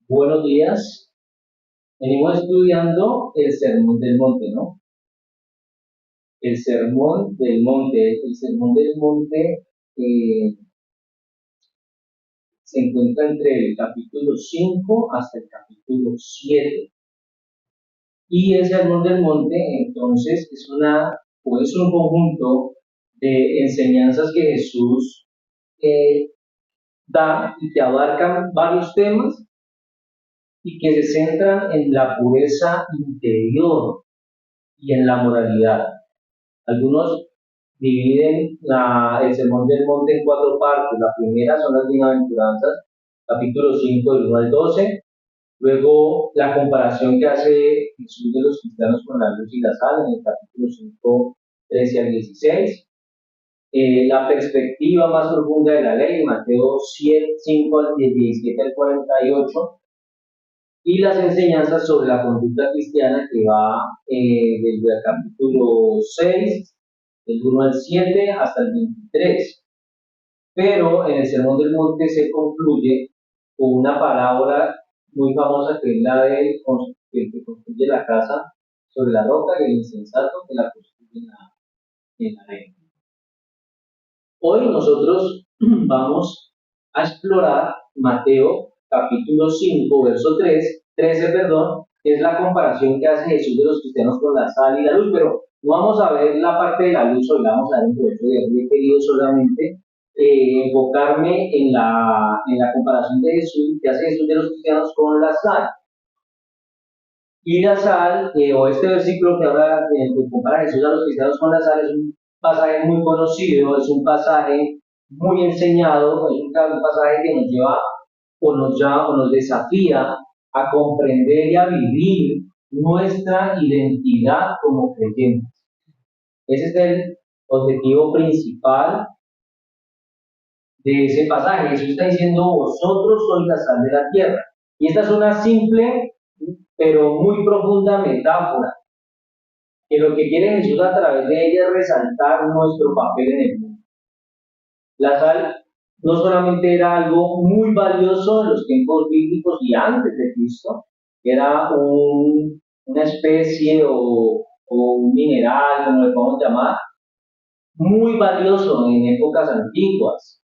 Buenos días. Venimos estudiando el Sermón del Monte, ¿no? El Sermón del Monte. El Sermón del Monte se encuentra entre el capítulo 5 hasta el capítulo 7. Y el Sermón del Monte, entonces, es un conjunto de enseñanzas que Jesús eh, da y que abarcan varios temas y que se centran en la pureza interior y en la moralidad. Algunos dividen el Sermón del Monte en cuatro partes. La primera son las bienaventuranzas, capítulo 5 del 1 al 12. Luego, la comparación que hace Jesús de los cristianos con la luz y la sal, en el capítulo 5, 13 al 16. La perspectiva más profunda de la ley, Mateo 7, 5 al 17 al 48. Y las enseñanzas sobre la conducta cristiana que va desde el capítulo 6, del 1 al 7 hasta el 23. Pero en el Sermón del Monte se concluye con una parábola muy famosa que es la del que construye la casa sobre la roca y el insensato que la construye en la arena. Hoy nosotros vamos a explorar Mateo capítulo 5, verso 13, que es la comparación que hace Jesús de los cristianos con la sal y la luz, pero no vamos a ver la parte de la luz, hoy la vamos a ver en provecho de hoy. He querido solamente enfocarme en la comparación de Jesús, que hace Jesús de los cristianos con la sal. Y la sal, o este versículo que habla, que compara Jesús a los cristianos con la sal, es un pasaje muy conocido, es un pasaje muy enseñado, es un pasaje que nos lleva o nos desafía a comprender y a vivir nuestra identidad como creyentes. Ese es el objetivo principal de ese pasaje. Jesús está diciendo, vosotros sois la sal de la tierra. Y esta es una simple, pero muy profunda metáfora, que lo que quiere Jesús a través de ella es resaltar nuestro papel en el mundo. La sal no solamente era algo muy valioso en los tiempos bíblicos y antes de Cristo, era una especie o un mineral, como le podemos llamar, muy valioso en épocas antiguas.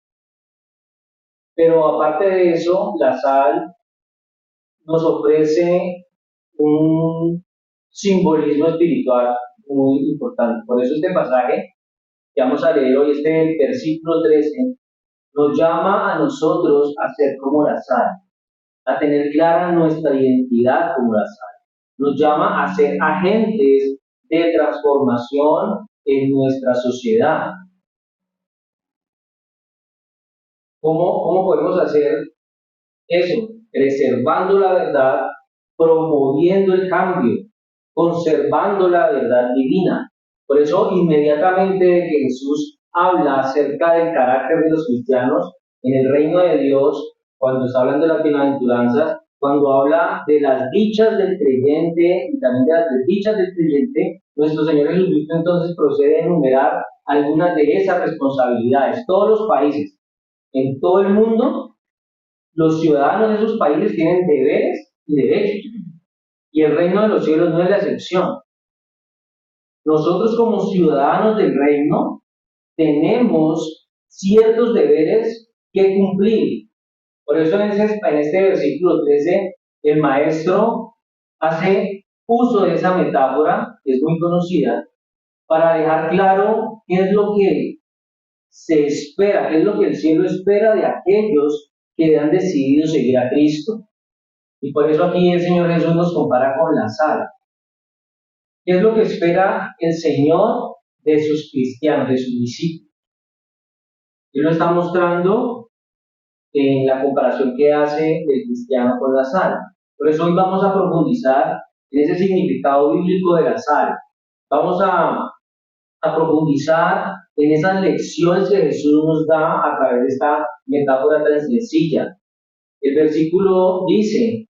Pero aparte de eso, la sal nos ofrece un simbolismo espiritual muy importante. Por eso este pasaje que vamos a leer hoy, este versículo 13, nos llama a nosotros a ser como la sal, a tener clara nuestra identidad como la sal. Nos llama a ser agentes de transformación en nuestra sociedad. ¿Cómo podemos hacer eso? Preservando la verdad, promoviendo el cambio, conservando la verdad divina. Por eso, inmediatamente que Jesús habla acerca del carácter de los cristianos en el reino de Dios, cuando está hablando de las bienaventuranzas, cuando habla de las dichas del creyente y también de las desdichas del creyente, nuestro Señor Jesucristo entonces procede a enumerar algunas de esas responsabilidades. Todos los países, en todo el mundo, los ciudadanos de esos países tienen deberes y derechos. Y el reino de los cielos no es la excepción. Nosotros como ciudadanos del reino tenemos ciertos deberes que cumplir. Por eso en este versículo 13 el maestro hace uso de esa metáfora, que es muy conocida, para dejar claro qué es lo que se espera, qué es lo que el cielo espera de aquellos que han decidido seguir a Cristo. Y por eso aquí el Señor Jesús nos compara con la sal. ¿Qué es lo que espera el Señor de sus cristianos, de sus discípulos? Él lo está mostrando en la comparación que hace el cristiano con la sal. Por eso hoy vamos a profundizar en ese significado bíblico de la sal. Vamos a profundizar en esas lecciones que Jesús nos da a través de esta metáfora tan sencilla. El versículo dice,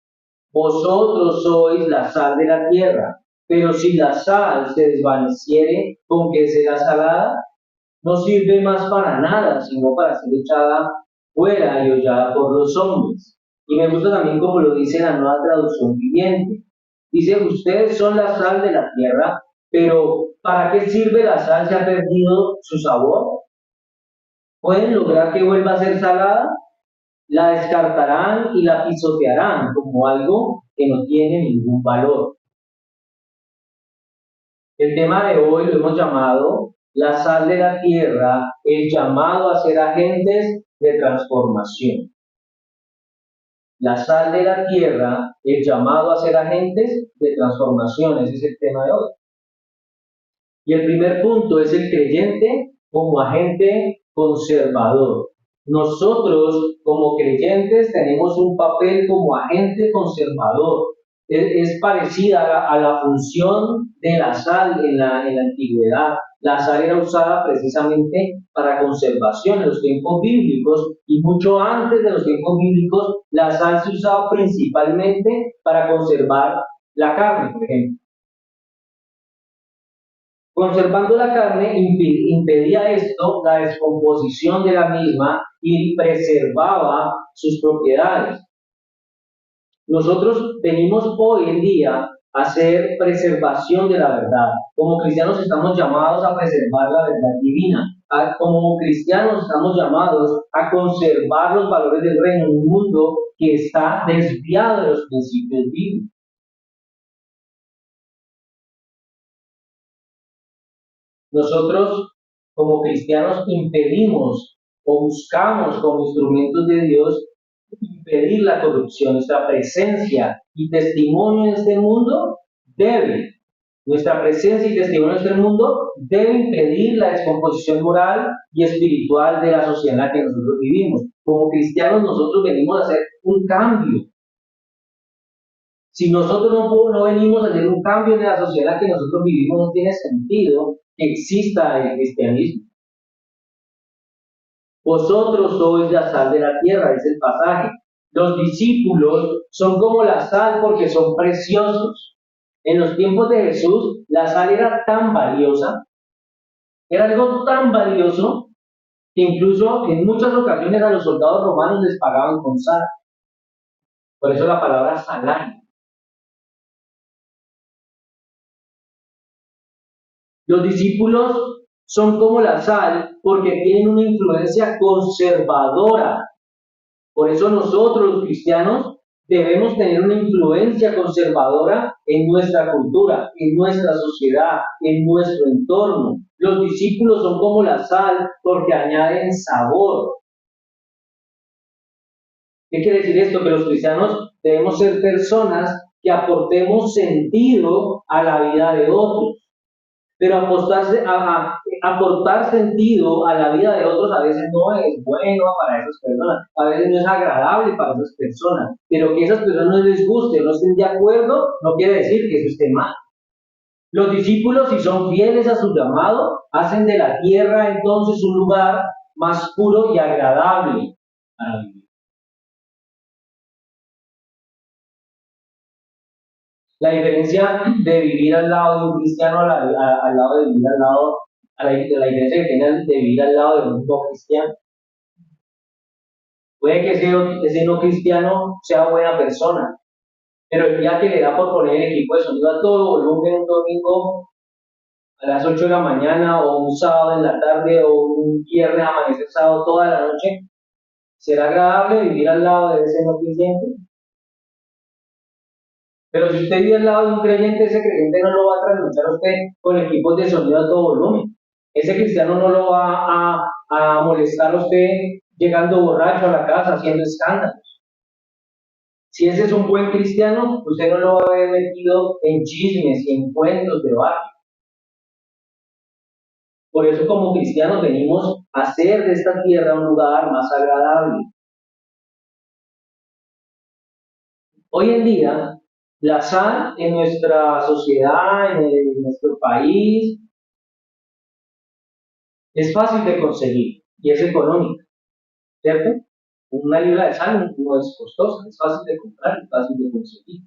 vosotros sois la sal de la tierra, pero si la sal se desvaneciere, ¿con qué será salada? No sirve más para nada, sino para ser echada fuera y hollada por los hombres. Y me gusta también como lo dice la Nueva Traducción Viviente. Dice, ustedes son la sal de la tierra, pero ¿para qué sirve la sal si ha perdido su sabor? ¿Pueden lograr que vuelva a ser salada? La descartarán y la pisotearán como algo que no tiene ningún valor. El tema de hoy lo hemos llamado la sal de la tierra, el llamado a ser agentes de transformación. La sal de la tierra, el llamado a ser agentes de transformación, ese es el tema de hoy. Y el primer punto es el creyente como agente conservador. Nosotros como creyentes tenemos un papel como agente conservador. Es parecida a la función de la sal en la antigüedad. La sal era usada precisamente para conservación en los tiempos bíblicos y mucho antes de los tiempos bíblicos la sal se usaba principalmente para conservar la carne, por ejemplo. Conservando la carne impedía esto la descomposición de la misma y preservaba sus propiedades. Nosotros venimos hoy en día a hacer preservación de la verdad. Como cristianos estamos llamados a preservar la verdad divina. Como cristianos estamos llamados a conservar los valores del reino en un mundo que está desviado de los principios bíblicos. Nosotros, como cristianos, impedimos o buscamos como instrumentos de Dios impedir la corrupción. Nuestra presencia y testimonio en este mundo nuestra presencia y testimonio en este mundo debe impedir la descomposición moral y espiritual de la sociedad en la que nosotros vivimos. Como cristianos, nosotros venimos a hacer un cambio. Si nosotros no venimos a hacer un cambio en la sociedad en la que nosotros vivimos, no tiene sentido que exista el cristianismo. Vosotros sois la sal de la tierra, dice el pasaje. Los discípulos son como la sal porque son preciosos. En los tiempos de Jesús, la sal era tan valiosa, era algo tan valioso, que incluso en muchas ocasiones a los soldados romanos les pagaban con sal. Por eso la palabra salario. Los discípulos son como la sal porque tienen una influencia conservadora. Por eso nosotros los cristianos debemos tener una influencia conservadora en nuestra cultura, en nuestra sociedad, en nuestro entorno. Los discípulos son como la sal porque añaden sabor. ¿Qué quiere decir esto? Que los cristianos debemos ser personas que aportemos sentido a la vida de otros. Pero aportar sentido a la vida de otros a veces no es bueno para esas personas, a veces no es agradable para esas personas, pero que esas personas no les guste o no estén de acuerdo, no quiere decir que eso esté mal. Los discípulos, si son fieles a su llamado, hacen de la tierra entonces un lugar más puro y agradable para vivir. La diferencia de vivir al lado de un cristiano al lado de vivir al lado, la diferencia que tiene de vivir al lado de un no cristiano. Puede que ese no cristiano sea buena persona, pero el día que le da por poner el equipo de sonido a todo volumen un domingo a las 8 de la mañana o un sábado en la tarde o un viernes amanecer sábado toda la noche, ¿será agradable vivir al lado de ese no creyente? Pero si usted vive al lado de un creyente, ese creyente no lo va a trasnochar a usted con equipos de sonido a todo volumen. Ese cristiano no lo va a molestar a usted llegando borracho a la casa, haciendo escándalos. Si ese es un buen cristiano, usted no lo va a ver metido en chismes y en cuentos de barrio. Por eso como cristianos venimos a hacer de esta tierra un lugar más agradable. Hoy en día, la sal en nuestra sociedad, en nuestro país, es fácil de conseguir y es económica, ¿cierto? Una libra de sal no es costosa, es fácil de comprar y fácil de conseguir.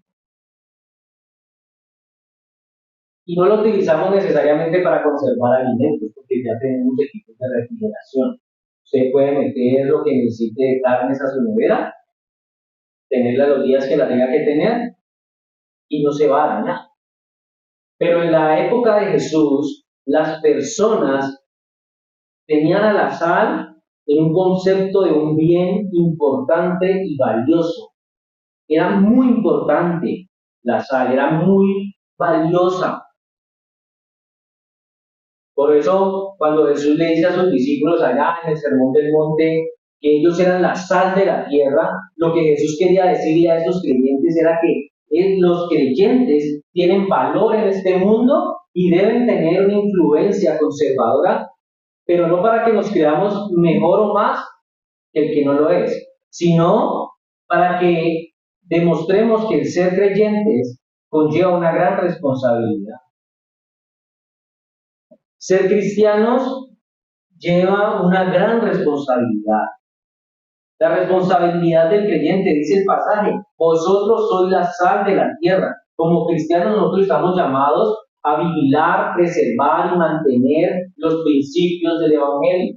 Y no lo utilizamos necesariamente para conservar alimentos, porque ya tenemos equipos de refrigeración. Usted puede meter lo que necesite de carnes a su nevera, tenerla los días que la tenga que tener y no se va a dañar. Pero en la época de Jesús, las personas tenían a la sal en un concepto de un bien importante y valioso. Era muy importante la sal, era muy valiosa. Por eso, cuando Jesús le dice a sus discípulos allá en el Sermón del Monte que ellos eran la sal de la tierra, lo que Jesús quería decirle a esos creyentes era que los creyentes tienen valor en este mundo y deben tener una influencia conservadora, pero no para que nos creamos mejor o más que el que no lo es, sino para que demostremos que el ser creyentes conlleva una gran responsabilidad. Ser cristianos lleva una gran responsabilidad. La responsabilidad del creyente, dice el pasaje, vosotros sois la sal de la tierra. Como cristianos nosotros estamos llamados a vigilar, preservar y mantener los principios del Evangelio.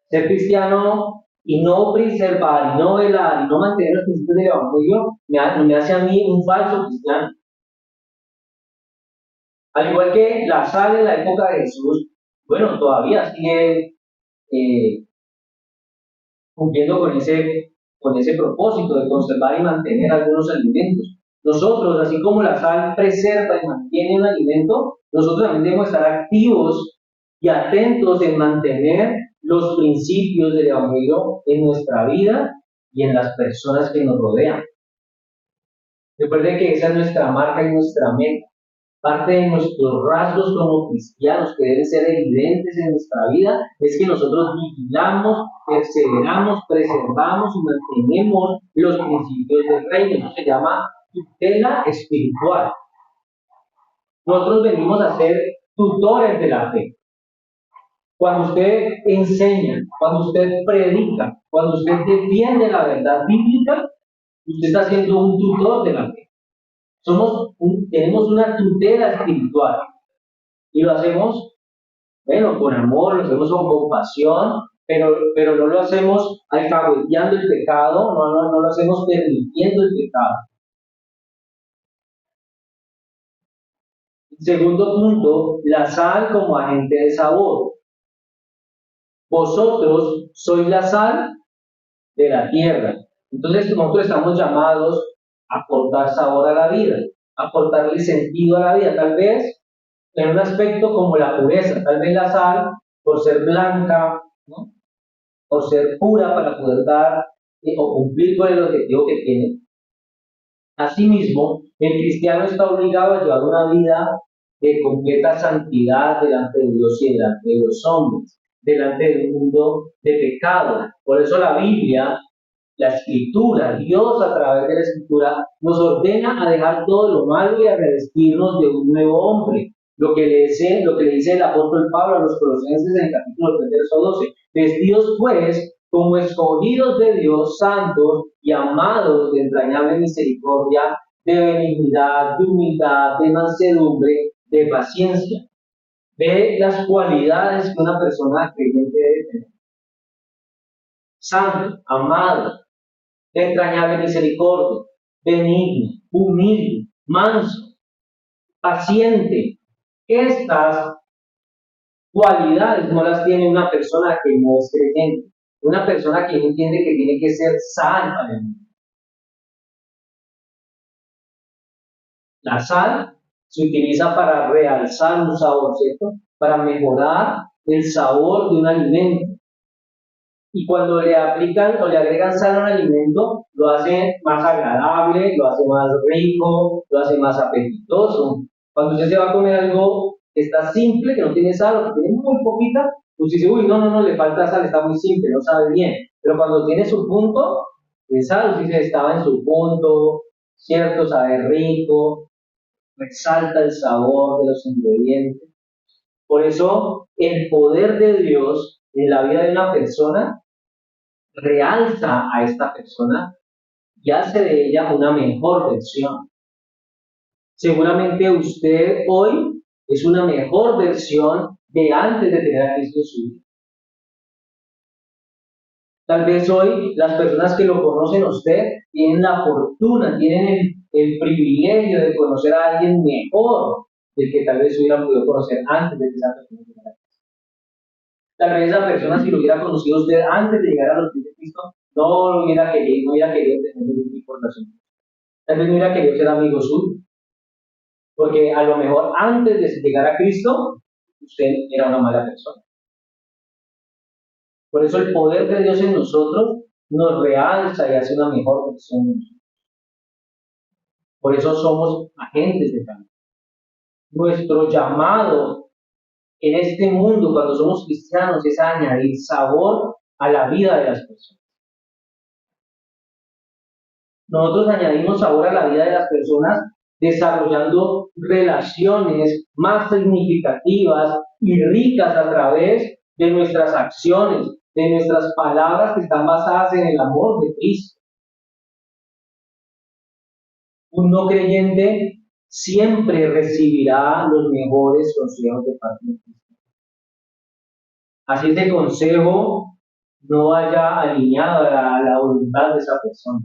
Ser cristiano y no preservar, y no velar, y no mantener los principios del Evangelio, me hace a mí un falso cristiano. Al igual que la sal en la época de Jesús, bueno, todavía sigue cumpliendo con ese propósito de conservar y mantener algunos alimentos. Nosotros, así como la sal preserva y mantiene un alimento, nosotros también debemos estar activos y atentos en mantener los principios del Evangelio en nuestra vida y en las personas que nos rodean. Recuerden que esa es nuestra marca y nuestra meta. Parte de nuestros rasgos como cristianos que deben ser evidentes en nuestra vida es que nosotros vigilamos, perseveramos, preservamos y mantenemos los principios del reino. Eso se llama tutela espiritual. Nosotros venimos a ser tutores de la fe. Cuando usted enseña, cuando usted predica, cuando usted defiende la verdad bíblica, usted está siendo un tutor de la fe. Tenemos una tutela espiritual y lo hacemos, bueno, con amor, lo hacemos con compasión, pero no lo hacemos alcahueteando el pecado, no lo hacemos permitiendo el pecado. Segundo punto, la sal como agente de sabor. Vosotros sois la sal de la tierra. Entonces nosotros estamos llamados a aportar sabor a la vida, a aportarle sentido a la vida. Tal vez en un aspecto como la pureza, tal vez la sal, por ser blanca, ¿no?, por ser pura para poder dar o cumplir con el objetivo que tiene. Asimismo, el cristiano está obligado a llevar una vida de completa santidad delante de Dios y delante de los hombres, delante de un mundo de pecado. Por eso la Biblia, la Escritura, Dios a través de la Escritura, nos ordena a dejar todo lo malo y a revestirnos de un nuevo hombre. Lo que le dice el apóstol Pablo a los Colosenses en el capítulo 3, verso 12. Vestidos pues como escogidos de Dios, santos y amados de entrañable misericordia, de benignidad, de humildad, de mansedumbre, de paciencia. Ve las cualidades que una persona creyente debe tener. Santo, amado, de entrañable misericordia, benigno, humilde, manso, paciente. Estas cualidades no las tiene una persona que no es creyente, una persona que no entiende que tiene que ser sal para el mundo. La sal se utiliza para realzar un sabor, ¿cierto? Para mejorar el sabor de un alimento. Y cuando le aplican o le agregan sal a un alimento, lo hace más agradable, lo hace más rico, lo hace más apetitoso. Cuando usted se va a comer algo que está simple, que no tiene sal o que tiene muy poquita, pues dice, uy, no, le falta sal, está muy simple, no sabe bien. Pero cuando tiene su punto de sal, usted dice, estaba en su punto, cierto, sabe rico, resalta el sabor de los ingredientes. Por eso, el poder de Dios en la vida de una persona realza a esta persona y hace de ella una mejor versión. Seguramente usted hoy es una mejor versión de antes de tener a Cristo en su vida. Tal vez hoy las personas que lo conocen a usted tienen la fortuna, tienen el privilegio de conocer a alguien mejor del que tal vez hubieran podido conocer antes de que esa persona llegara. Tal vez esa persona, si lo hubiera conocido usted antes de llegar a los pies de Cristo, no lo hubiera querido, no hubiera querido tener ningún tipo de relación. Tal vez no hubiera querido ser amigo suyo, porque a lo mejor antes de llegar a Cristo, usted era una mala persona. Por eso el poder de Dios en nosotros nos realza y hace una mejor persona. Por eso somos agentes de cambio. Nuestro llamado en este mundo, cuando somos cristianos, es añadir sabor a la vida de las personas. Nosotros añadimos sabor a la vida de las personas desarrollando relaciones más significativas y ricas a través de nuestras acciones, de nuestras palabras que están basadas en el amor de Cristo. Un no creyente siempre recibirá los mejores consejos de parte de Cristo. Así ese consejo no vaya alineado a la voluntad de esa persona.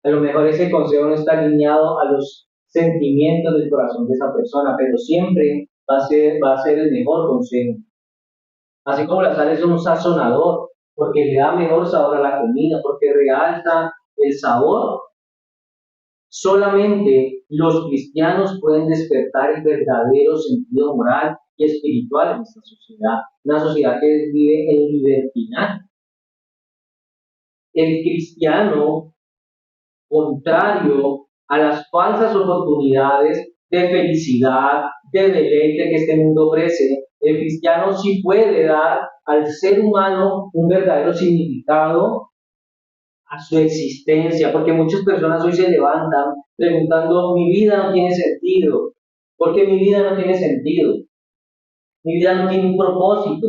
A lo mejor ese consejo no está alineado a los sentimientos del corazón de esa persona, pero siempre va a ser el mejor consejo. Así como la sal es un sazonador, porque le da mejor sabor a la comida, porque realza el sabor. Solamente los cristianos pueden despertar el verdadero sentido moral y espiritual en esta sociedad, una sociedad que vive en libertinaje. El cristiano, contrario a las falsas oportunidades de felicidad, de deleite que este mundo ofrece, el cristiano sí puede dar al ser humano un verdadero significado a su existencia, porque muchas personas hoy se levantan preguntando, mi vida no tiene sentido, ¿por qué mi vida no tiene sentido? Mi vida no tiene un propósito.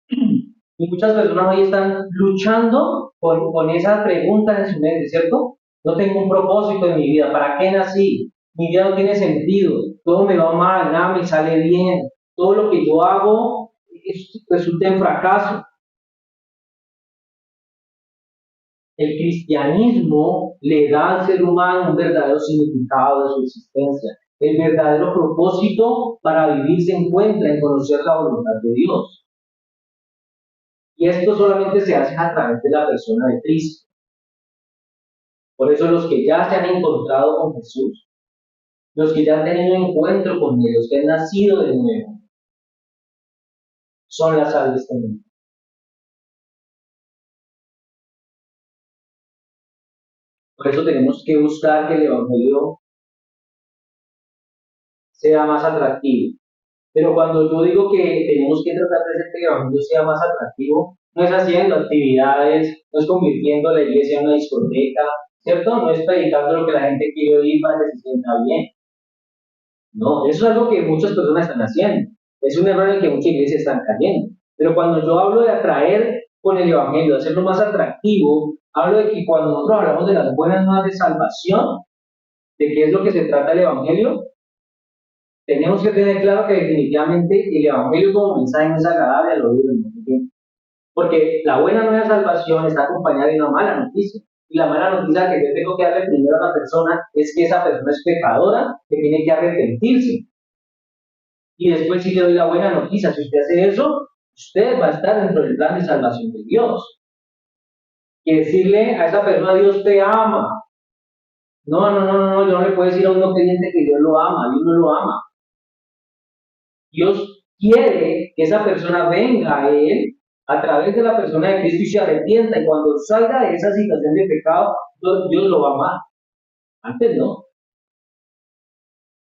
Y muchas personas hoy están luchando con esa pregunta en su mente, ¿cierto? No tengo un propósito en mi vida, ¿para qué nací? Mi vida no tiene sentido, todo me va mal, nada me sale bien, todo lo que yo hago resulta en fracaso. El cristianismo le da al ser humano un verdadero significado de su existencia. El verdadero propósito para vivir se encuentra en conocer la voluntad de Dios. Y esto solamente se hace a través de la persona de Cristo. Por eso los que ya se han encontrado con Jesús, los que ya han tenido un encuentro con Él, los que han nacido de nuevo, son la sal de este mundo. Por eso tenemos que buscar que el Evangelio sea más atractivo. Pero cuando yo digo que tenemos que tratar de hacer que el Evangelio sea más atractivo, no es haciendo actividades, no es convirtiendo la iglesia en una discoteca, ¿cierto? No es predicando lo que la gente quiere oír para que se sienta bien. No, eso es algo que muchas personas están haciendo. Es un error en el que muchas iglesias están cayendo. Pero cuando yo hablo de atraer con el Evangelio, de hacerlo más atractivo, hablo de que cuando nosotros hablamos de las buenas nuevas de salvación, de qué es lo que se trata el Evangelio, tenemos que tener claro que definitivamente el Evangelio como mensaje no es agradable al oído del mundo. Porque la buena nueva de salvación está acompañada de una mala noticia. Y la mala noticia que yo tengo que darle primero a la persona es que esa persona es pecadora, que tiene que arrepentirse. Y después si le doy la buena noticia, si usted hace eso, usted va a estar dentro del plan de salvación de Dios. Y decirle a esa persona, Dios te ama. No, yo no le puedo decir a un no creyente que Dios lo ama, Dios no lo ama. Dios quiere que esa persona venga a Él a través de la persona de Cristo y se arrepienta. Y cuando salga de esa situación de pecado, Dios lo va a amar. Antes no.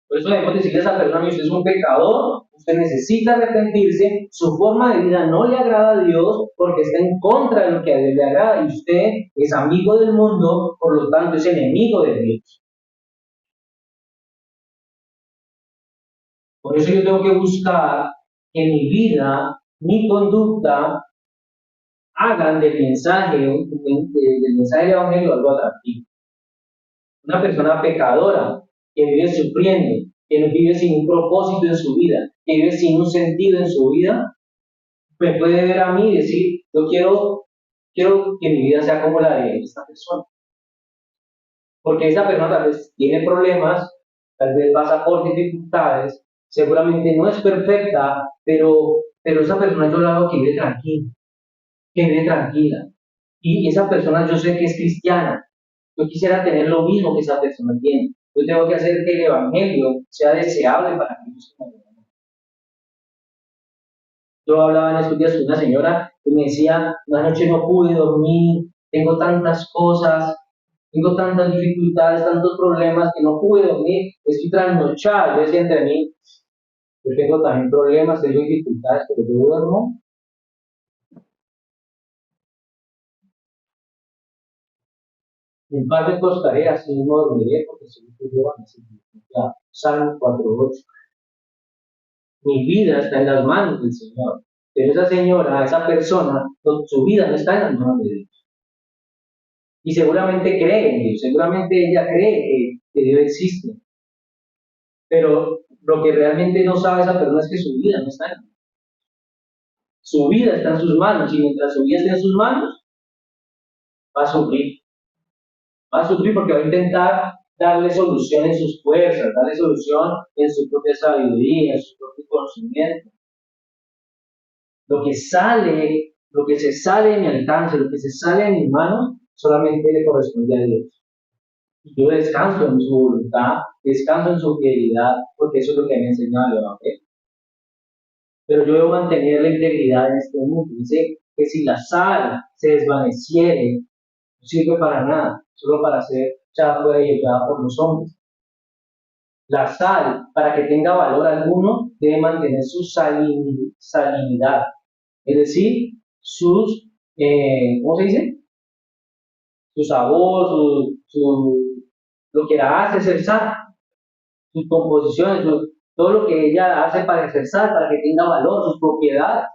Por eso debemos decirle a esa persona, usted es un pecador, usted necesita arrepentirse, su forma de vida no le agrada a Dios porque está en contra de lo que a Dios le agrada y usted es amigo del mundo, por lo tanto es enemigo de Dios. Por eso yo tengo que buscar que mi vida, mi conducta, hagan del mensaje del Evangelio algo atractivo. Una persona pecadora que vive sufriendo, que no vive sin un propósito en su vida, que vive sin un sentido en su vida, me puede ver a mí y decir, yo quiero quiero que mi vida sea como la de esta persona. Porque esa persona tal vez tiene problemas, tal vez pasa por dificultades, seguramente no es perfecta, pero esa persona yo la hago que vive tranquila, que vive tranquila. Y esa persona yo sé que es cristiana. Yo quisiera tener lo mismo que esa persona tiene. Yo tengo que hacer que el Evangelio sea deseable para aquellos que me rodean. Yo hablaba en estos días con una señora que me decía, una noche no pude dormir, tengo tantas cosas, tengo tantas dificultades, tantos problemas que no pude dormir, estoy trasnochada. Yo decía entre mí, yo tengo también problemas, tengo dificultades, pero yo duermo. En paz me acostaré, así mismo dormiré, porque soy yo a necesitar. Salmo 4:8. Mi vida está en las manos del Señor. Pero esa señora, esa persona, su vida no está en las manos de Dios. Y seguramente cree en Dios, seguramente ella cree que Dios existe. Pero lo que realmente no sabe esa persona es que su vida no está en Dios. Su vida está en sus manos, y mientras su vida esté en sus manos, va a sufrir. Va a sufrir porque va a intentar darle solución en sus fuerzas, darle solución en su propia sabiduría, en su propio conocimiento. Lo que se sale de mi alcance, lo que se sale de mis manos, solamente le corresponde a Dios. Y yo descanso en su voluntad, descanso en su fidelidad, porque eso es lo que me ha enseñado el Evangelio. Pero yo debo mantener la integridad en este mundo. Dice que si la sal se desvaneciere, no sirve para nada, solo para ser echada fuera y llevada por los hombres. La sal, para que tenga valor alguno, debe mantener su salinidad, es decir, ¿cómo se dice? Su sabor, lo que la hace ser sal, sus composiciones, todo lo que ella hace para ser sal, para que tenga valor, sus propiedades.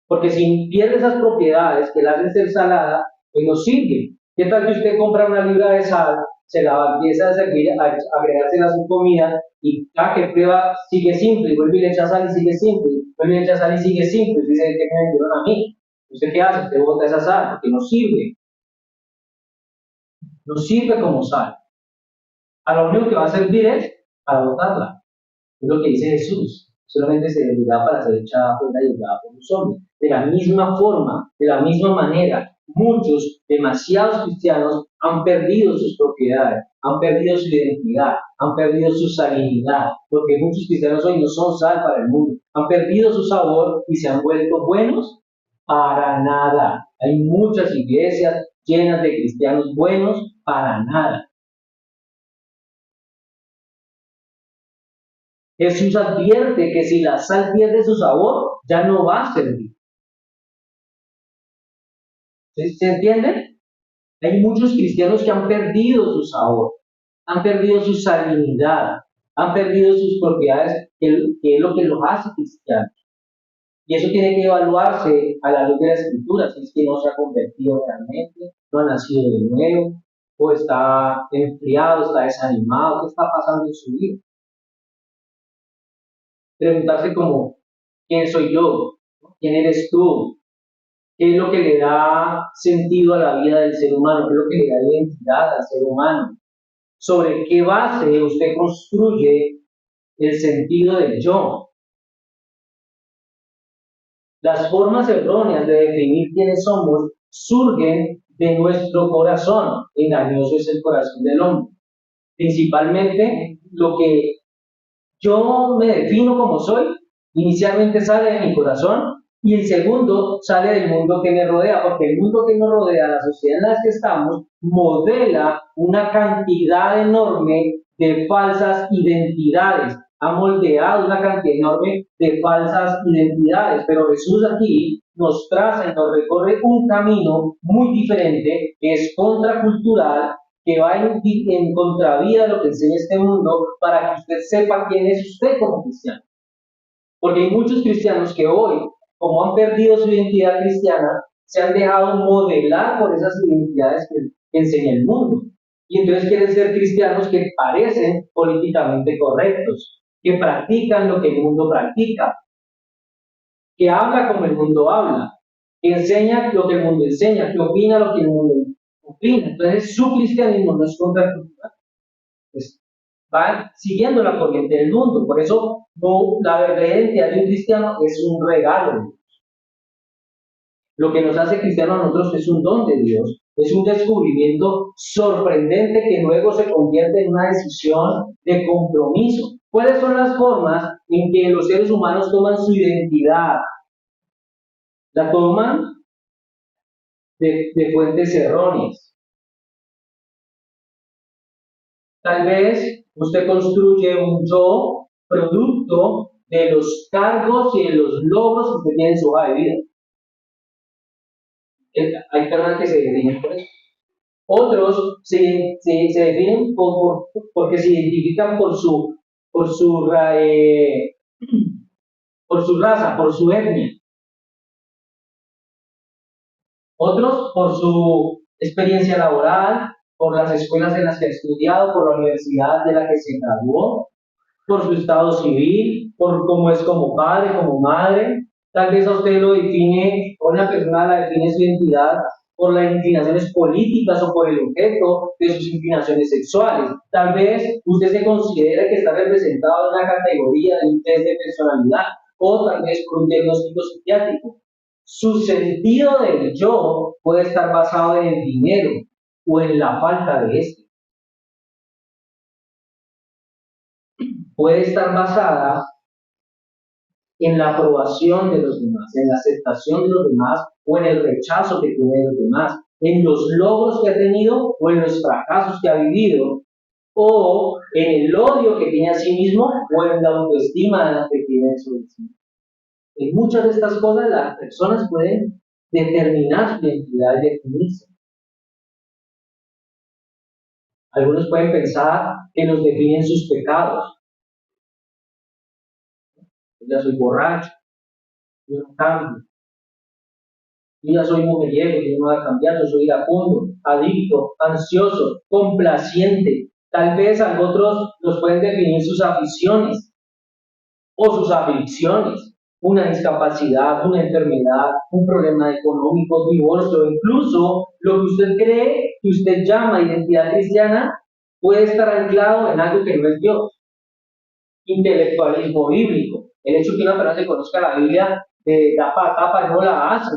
Porque si pierde esas propiedades que la hacen ser salada, pues no sirve. ¿Qué tal que usted compra una libra de sal, se la empieza a servir, a agregársela a su comida, y cada que prueba sigue simple, vuelve y le echa sal y sigue simple, vuelve y le echa sal y sigue simple? Dice que me vendieron a mí. ¿Usted qué hace? Usted bota esa sal, porque no sirve. No sirve como sal. A lo único que va a servir es para botarla. Es lo que dice Jesús. Solamente se servirá para ser echada fuera y usada por los hombres. De la misma forma, de la misma manera, muchos, demasiados cristianos han perdido sus propiedades, han perdido su identidad, han perdido su salinidad, porque muchos cristianos hoy no son sal para el mundo, han perdido su sabor y se han vuelto buenos para nada. Hay muchas iglesias llenas de cristianos buenos para nada. Jesús advierte que si la sal pierde su sabor, ya no va a servir. ¿Se entiende? Hay muchos cristianos que han perdido su sabor, han perdido su salinidad, han perdido sus propiedades, que es lo que los hace cristianos. Y eso tiene que evaluarse a la luz de la Escritura, si es que no se ha convertido realmente, no ha nacido de nuevo, o está enfriado, está desanimado, ¿qué está pasando en su vida? Preguntarse como, ¿quién soy yo? ¿Quién eres tú? ¿Qué es lo que le da sentido a la vida del ser humano? ¿Qué es lo que le da identidad al ser humano? ¿Sobre qué base usted construye el sentido del yo? Las formas erróneas de definir quiénes somos surgen de nuestro corazón. Engañoso es el corazón del hombre. Principalmente lo que yo me defino como soy, inicialmente sale de mi corazón, y el segundo sale del mundo que me rodea, porque el mundo que nos rodea, la sociedad en la que estamos, modela una cantidad enorme de falsas identidades, ha moldeado una cantidad enorme de falsas identidades, pero Jesús aquí nos traza y nos recorre un camino muy diferente, que es contracultural, que va en contravía de lo que enseña este mundo, para que usted sepa quién es usted como cristiano. Porque hay muchos cristianos que hoy, como han perdido su identidad cristiana, se han dejado modelar por esas identidades que enseña el mundo. Y entonces quieren ser cristianos que parecen políticamente correctos, que practican lo que el mundo practica, que habla como el mundo habla. que enseña lo que el mundo enseña, que opina lo que el mundo opina. Entonces su cristianismo no es contracultural, pues va siguiendo la corriente del mundo. Por eso la verdadera identidad de un cristiano es un regalo. Lo que nos hace cristianos a nosotros es un don de Dios, es un descubrimiento sorprendente que luego se convierte en una decisión de compromiso. ¿Cuáles son las formas en que los seres humanos toman su identidad? La toman de fuentes erróneas. Tal vez usted construye un yo producto de los cargos y de los logros que usted tiene en su hoja de vida. Hay personas que se definen por eso. Otros se definen porque se identifican por su, por su raza, por su etnia. Otros por su experiencia laboral, por las escuelas en las que ha estudiado, por la universidad de la que se graduó, por su estado civil, por cómo es como padre, como madre. Tal vez a usted lo define, o una persona la define su identidad por las inclinaciones políticas o por el objeto de sus inclinaciones sexuales. Tal vez usted se considere que está representado en una categoría de un test de personalidad, o tal vez por un diagnóstico psiquiátrico. Su sentido del yo puede estar basado en el dinero o en la falta de este. Puede estar basada en la aprobación de los demás, en la aceptación de los demás o en el rechazo que tiene de los demás, en los logros que ha tenido o en los fracasos que ha vivido, o en el odio que tiene a sí mismo o en la autoestima que tiene sobre sí. En muchas de estas cosas las personas pueden determinar su identidad y definirse. Algunos pueden pensar que los definen sus pecados. Yo ya soy borracho, yo no cambio. Yo ya soy mujeriego, yo no voy a cambiar, yo soy iracundo, adicto, ansioso, complaciente. Tal vez a otros los pueden definir sus aficiones o sus aflicciones, una discapacidad, una enfermedad, un problema económico, divorcio, incluso lo que usted cree que usted llama identidad cristiana puede estar anclado en algo que no es Dios. Intelectualismo bíblico. El hecho de que una persona se conozca la Biblia de tapa a tapa no la hace.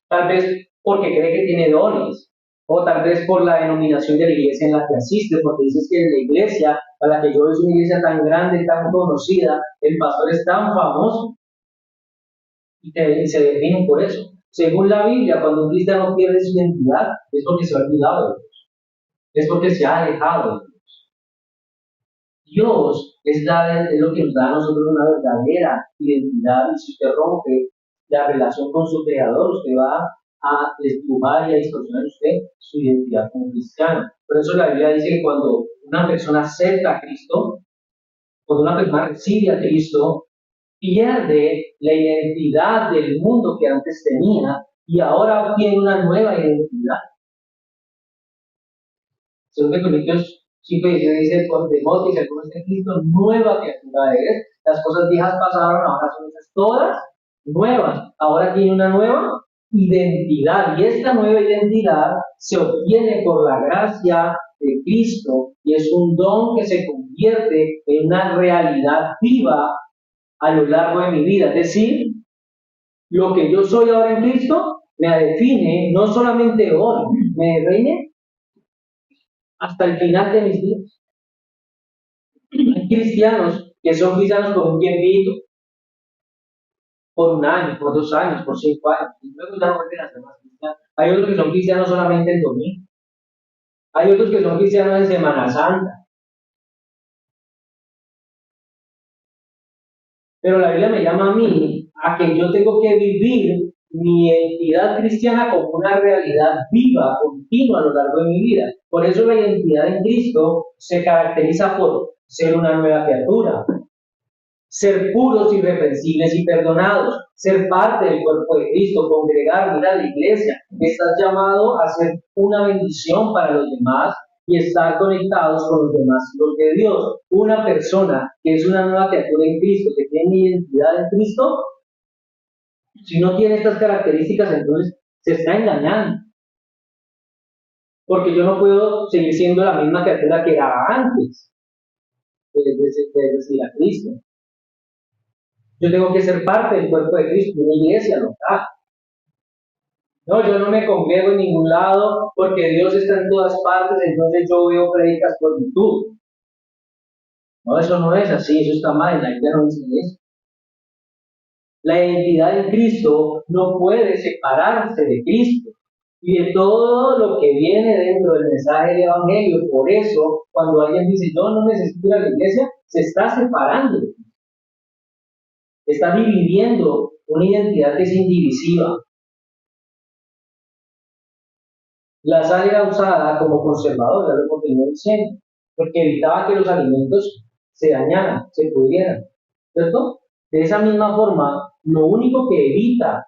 Tal vez porque cree que tiene dones, o tal vez por la denominación de la iglesia en la que asiste, porque dices que en la iglesia a la que yo veo es una iglesia tan grande, tan conocida, el pastor es tan famoso, y se definen por eso. Según la Biblia, cuando un cristiano pierde su identidad, es porque se ha olvidado de Dios, es porque se ha alejado de Dios. Dios es lo que nos da a nosotros una verdadera identidad, y si usted rompe la relación con su creador, usted va a desdibujar y a distorsionar usted su identidad como cristiano. Por eso la Biblia dice que cuando una persona acepta a Cristo, cuando una persona recibe a Cristo, pierde la identidad del mundo que antes tenía y ahora obtiene una nueva identidad. Según de Corintios 5 y 16 dice, de modo que si alguno está en Cristo, nueva criatura es. Las cosas viejas pasaron, ahora son esas todas nuevas. Ahora tiene una nueva identidad, y esta nueva identidad se obtiene por la gracia de Cristo, y es un don que se convierte en una realidad viva a lo largo de mi vida. Es decir, lo que yo soy ahora en Cristo me define no solamente hoy, me define hasta el final de mis días. Hay cristianos que son cristianos por un tiempito, por un año, por 2 años, por 5 años, y luego ya no vuelven a ser más cristianos. Hay otros que son cristianos solamente el domingo. Hay otros que son cristianos en Semana Santa. Pero la Biblia me llama a mí a que yo tengo que vivir mi identidad cristiana como una realidad viva, continua a lo largo de mi vida. Por eso la identidad en Cristo se caracteriza por ser una nueva criatura, ser puros, irreprensibles y perdonados, ser parte del cuerpo de Cristo, congregar, ir a la iglesia. Estás llamado a ser una bendición para los demás y estar conectados con los demás hijos de Dios. Una persona que es una nueva criatura en Cristo, que tiene identidad en Cristo, Si no tiene estas características, entonces se está engañando. Porque yo no puedo seguir siendo la misma criatura que era antes de recibir a Cristo. Yo tengo que ser parte del cuerpo de Cristo, de una iglesia local. No, yo no me congrego en ningún lado porque Dios está en todas partes, entonces yo veo predicas por YouTube. No, eso no es así, eso está mal, la Biblia no dice eso. La identidad en Cristo no puede separarse de Cristo y de todo lo que viene dentro del mensaje del Evangelio. Por eso, cuando alguien dice, yo no necesito ir a la iglesia, se está separando de Cristo. Está dividiendo una identidad que es indivisiva. La sal era usada como conservador, ya lo hemos venido diciendo, porque evitaba que los alimentos se dañaran, se pudrieran, ¿cierto? De esa misma forma, lo único que evita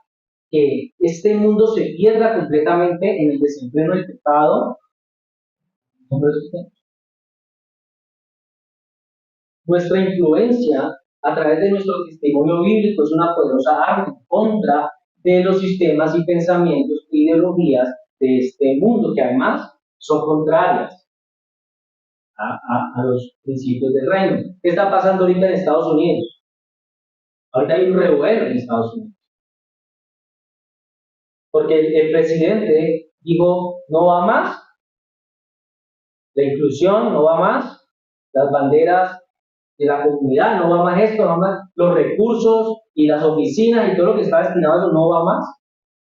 que este mundo se pierda completamente en el desenfreno del pecado, nuestra influencia a través de nuestro testimonio bíblico es una poderosa arma en contra de los sistemas y pensamientos e ideologías de este mundo, que además son contrarias a los principios del reino. ¿Qué está pasando ahorita en Estados Unidos? Ahorita hay un revuelo en Estados Unidos. Porque el presidente dijo, no va más, la inclusión no va más, las banderas de la comunidad no va más esto, no va más, los recursos y las oficinas y todo lo que está destinado a eso no va más.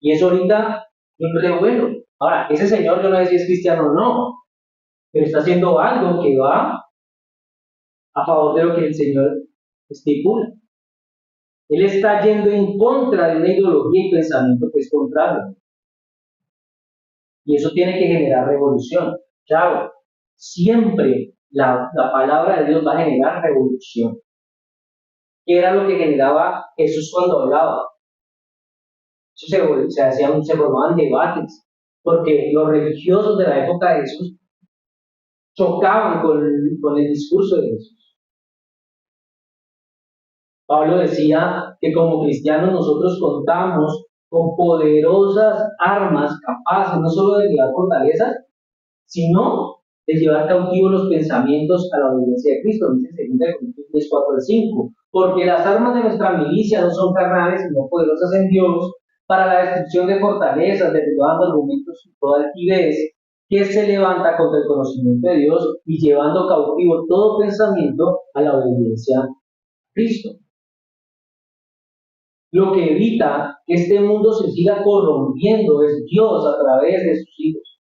Y eso ahorita es un revuelo. Ahora, ese señor yo no sé si es cristiano o no, pero está haciendo algo que va a favor de lo que el Señor estipula. Él está yendo en contra de una ideología y pensamiento que es contrario. Y eso tiene que generar revolución. Claro, siempre la palabra de Dios va a generar revolución. ¿Qué era lo que generaba Jesús cuando hablaba? Se formaban debates, porque los religiosos de la época de Jesús chocaban con el discurso de Jesús. Pablo decía que como cristianos nosotros contamos con poderosas armas capaces no solo de llevar fortalezas, sino de llevar cautivos los pensamientos a la obediencia de Cristo, dice 2 Corintios 10, 4 al 5. Porque las armas de nuestra milicia no son carnales, sino poderosas en Dios, para la destrucción de fortalezas, derribando argumentos y toda altivez que se levanta contra el conocimiento de Dios y llevando cautivo todo pensamiento a la obediencia a Cristo. Lo que evita que este mundo se siga corrompiendo es Dios a través de sus hijos.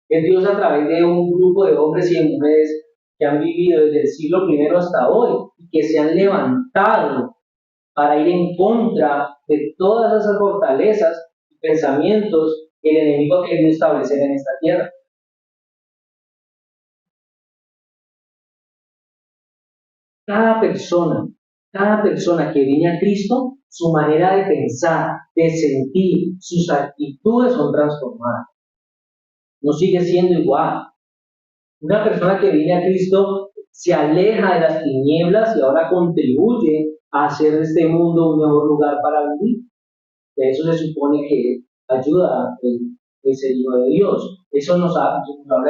Es Dios a través de un grupo de hombres y de mujeres que han vivido desde el siglo I hasta hoy y que se han levantado para ir en contra de todas esas fortalezas y pensamientos que el enemigo ha querido establecer en esta tierra. Cada persona que viene a Cristo, su manera de pensar, de sentir, sus actitudes son transformadas. No sigue siendo igual. Una persona que viene a Cristo se aleja de las tinieblas y ahora contribuye a hacer de este mundo un mejor lugar para vivir. De eso se supone que ayuda el ser hijo de Dios. Eso nos habla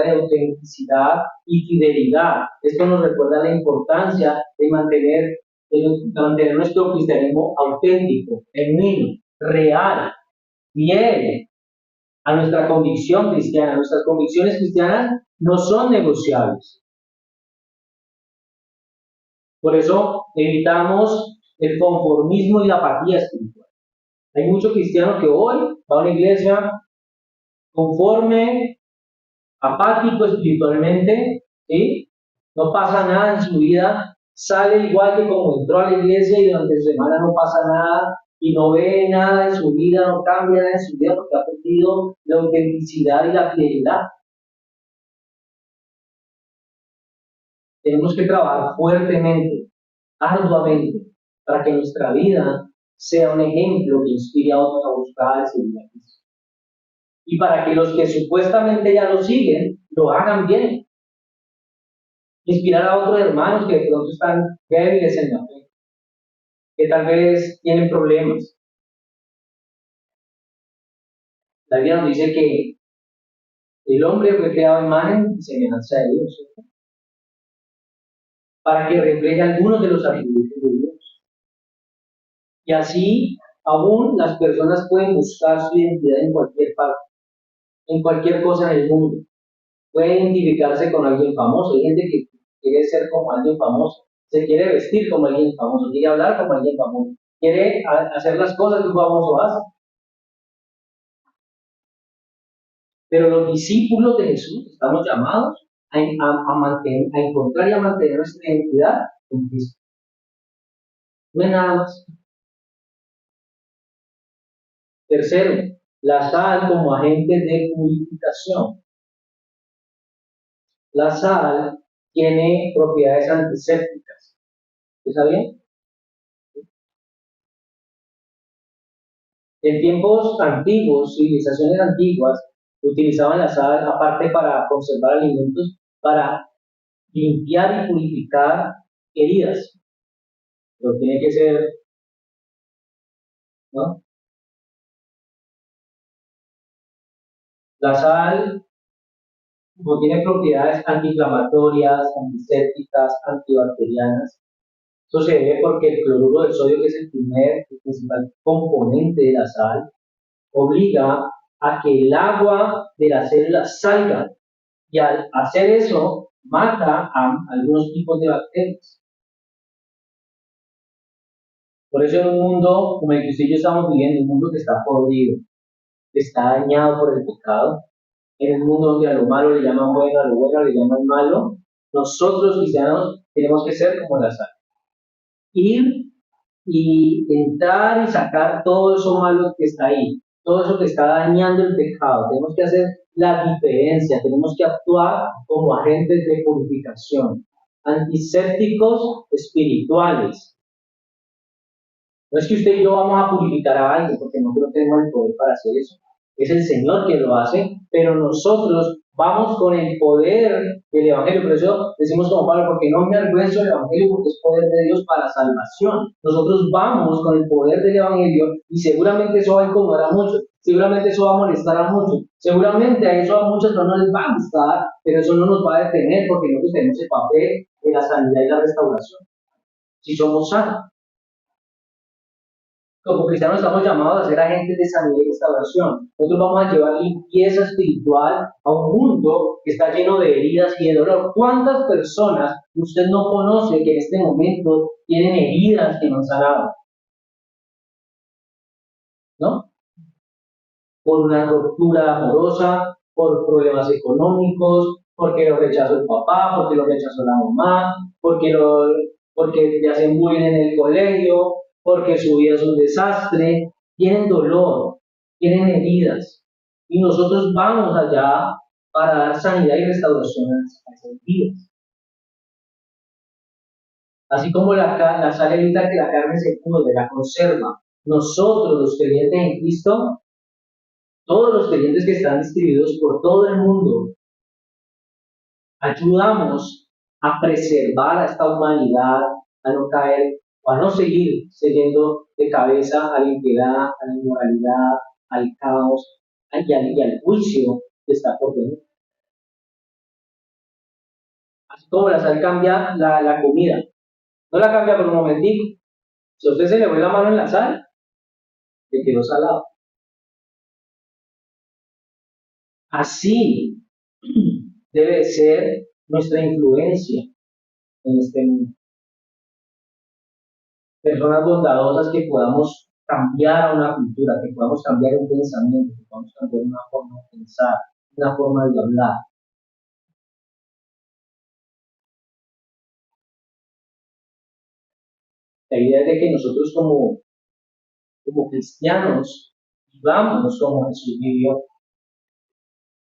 de autenticidad y fidelidad. Esto nos recuerda la importancia de mantener nuestro cristianismo auténtico, genuino, real, fiel a nuestra convicción cristiana. Nuestras convicciones cristianas no son negociables. Por eso evitamos el conformismo y la apatía espiritual. Hay muchos cristianos que hoy van a una iglesia conforme, apático espiritualmente, ¿sí? No pasa nada en su vida, sale igual que como entró a la iglesia y durante su semana no pasa nada y no ve nada en su vida, no cambia nada en su vida porque ha perdido la autenticidad y la fidelidad. Tenemos que trabajar fuertemente, arduamente, para que nuestra vida sea un ejemplo que inspire a otros a buscar el Señor. Y para que los que supuestamente ya lo siguen, lo hagan bien. Inspirar a otros hermanos que de pronto están débiles en la fe, que tal vez tienen problemas. La Biblia nos dice que el hombre fue creado en imagen y semejanza de Dios, ¿cierto? Para que refleje algunos de los atributos de Dios. Y así, aún las personas pueden buscar su identidad en cualquier parte, en cualquier cosa en el mundo. Puede identificarse con alguien famoso. Hay gente que quiere ser como alguien famoso, se quiere vestir como alguien famoso, quiere hablar como alguien famoso, quiere hacer las cosas que un famoso hace. Pero los discípulos de Jesús estamos llamados a encontrar y a mantener nuestra identidad en Cristo. No es nada más. Tercero, la sal como agente de purificación. La sal tiene propiedades antisépticas. ¿Está bien? En tiempos antiguos, civilizaciones antiguas, utilizaban la sal aparte para conservar alimentos, para limpiar y purificar heridas. Pero tiene que ser, ¿no? La sal contiene propiedades antiinflamatorias, antisépticas, antibacterianas. Esto se debe porque el cloruro de sodio, que es el principal componente de la sal, obliga a que el agua de las células salga. Y al hacer eso, mata a algunos tipos de bacterias. Por eso en un mundo como el que usted y yo estamos viviendo, un mundo que está podrido, que está dañado por el pecado, en un mundo donde a lo malo le llaman bueno, a lo bueno le llaman malo, nosotros cristianos tenemos que ser como la sal. Ir y entrar y sacar todo eso malo que está ahí, todo eso que está dañando el pecado. Tenemos que hacer la diferencia, tenemos que actuar como agentes de purificación, antisépticos espirituales. No es que usted y yo vamos a purificar a alguien, porque nosotros tenemos el poder para hacer eso. Es el Señor quien lo hace, pero nosotros vamos con el poder del Evangelio. Por eso decimos como Pablo, porque no me avergüenzo del Evangelio, porque es poder de Dios para salvación. Nosotros vamos con el poder del Evangelio y seguramente eso va a incomodar a muchos, seguramente eso va a molestar a muchos, seguramente a eso a muchos no les va a gustar, pero eso no nos va a detener porque nosotros tenemos el papel de la sanidad y la restauración. Si somos sanos. Como cristianos estamos llamados a ser agentes de sanidad y restauración. Nosotros vamos a llevar limpieza espiritual a un mundo que está lleno de heridas y de dolor. ¿Cuántas personas usted no conoce que en este momento tienen heridas que no han sanado? ¿No? Por una ruptura amorosa, por problemas económicos, porque lo rechazó el papá, porque lo rechazó la mamá, porque le hacen bullying en el colegio, porque su vida es un desastre, tienen dolor, tienen heridas. Y nosotros vamos allá para dar sanidad y restauración a esas vidas. Así como la sal evita que la carne se pudre, la conserva. Nosotros, los creyentes en Cristo, todos los creyentes que están distribuidos por todo el mundo, ayudamos a preservar a esta humanidad, a no caer o a no seguir cediendo de cabeza a la impiedad, a la inmoralidad, al caos y al juicio que está por venir. Así como la sal cambia la comida, no la cambia por un momentico. Si a usted se le fue la mano en la sal, le quedó salado. Así debe ser nuestra influencia en este mundo. Personas bondadosas que podamos cambiar a una cultura, que podamos cambiar un pensamiento, que podamos cambiar una forma de pensar, una forma de hablar. La idea es de que nosotros como cristianos vivamos como Jesús vivió.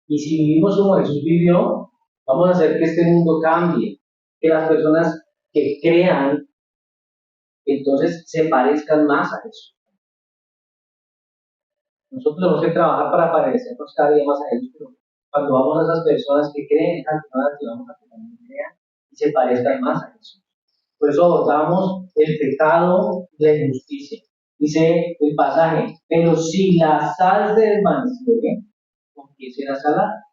Y si vivimos como Jesús vivió, vamos a hacer que este mundo cambie, que las personas que crean, entonces se parezcan más a Jesús. Nosotros tenemos que trabajar para parecernos cada día más a Jesús, pero cuando vamos a esas personas que creen, esas personas que vamos a que también crean y se parezcan más a Jesús. Por eso abordamos el pecado y la injusticia. Dice el pasaje, pero si la sal se desvaneciere, ¿con qué será salada?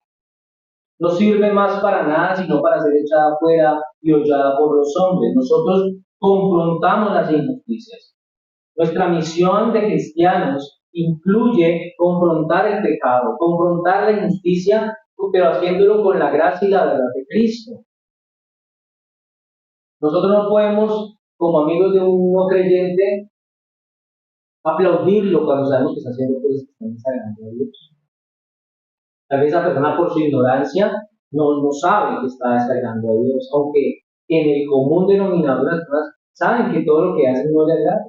No sirve más para nada, sino para ser echada afuera y hollada por los hombres. Nosotros confrontamos las injusticias. Nuestra misión de cristianos incluye confrontar el pecado, confrontar la injusticia, pero haciéndolo con la gracia y la verdad de Cristo. Nosotros no podemos, como amigos de un no creyente, aplaudirlo cuando sabemos que está haciendo cosas que están desagradando a Dios. Tal vez esa persona por su ignorancia no sabe que está desagradando a Dios, aunque en el común denominador las personas saben que todo lo que hacen no le agrada.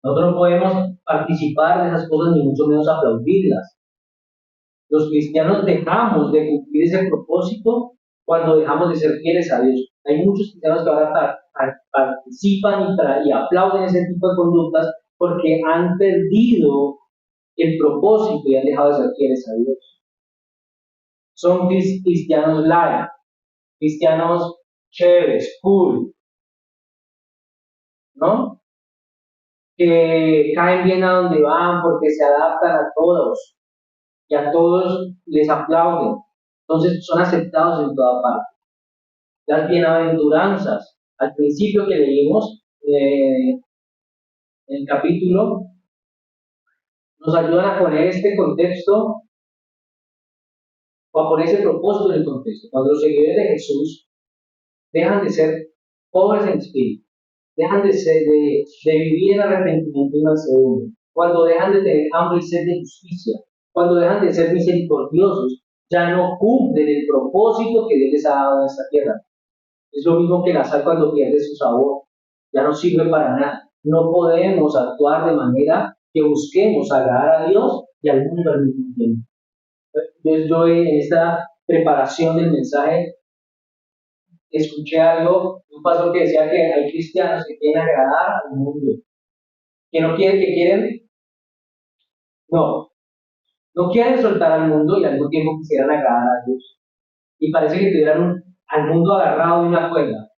Nosotros no podemos participar de esas cosas ni mucho menos aplaudirlas. Los cristianos dejamos de cumplir ese propósito cuando dejamos de ser fieles a Dios. Hay muchos cristianos que ahora participan y aplauden ese tipo de conductas porque han perdido el propósito y han dejado de ser fieles a Dios. Son cristianos light, cristianos chéveres, cool, ¿no? Que caen bien a donde van porque se adaptan a todos y a todos les aplauden. Entonces son aceptados en toda parte. Las bienaventuranzas, al principio que leímos en el capítulo, nos ayudan a poner este contexto o a poner ese propósito en el contexto. Cuando los seguidores de Jesús dejan de ser pobres en espíritu, dejan de vivir en arrepentimiento y mansedumbre, cuando dejan de tener hambre y sed de justicia, cuando dejan de ser misericordiosos, ya no cumplen el propósito que Dios les ha dado en esta tierra. Es lo mismo que la sal cuando pierde su sabor, ya no sirve para nada. No podemos actuar de manera que busquemos agradar a Dios y al mundo al mismo tiempo. Entonces yo en esta preparación del mensaje escuché algo, un pastor que decía que hay cristianos que quieren agradar al mundo, que no quieren, no quieren soltar al mundo y al mismo tiempo quisieran agradar a Dios. Y parece que tuvieran al mundo agarrado de una cuerda.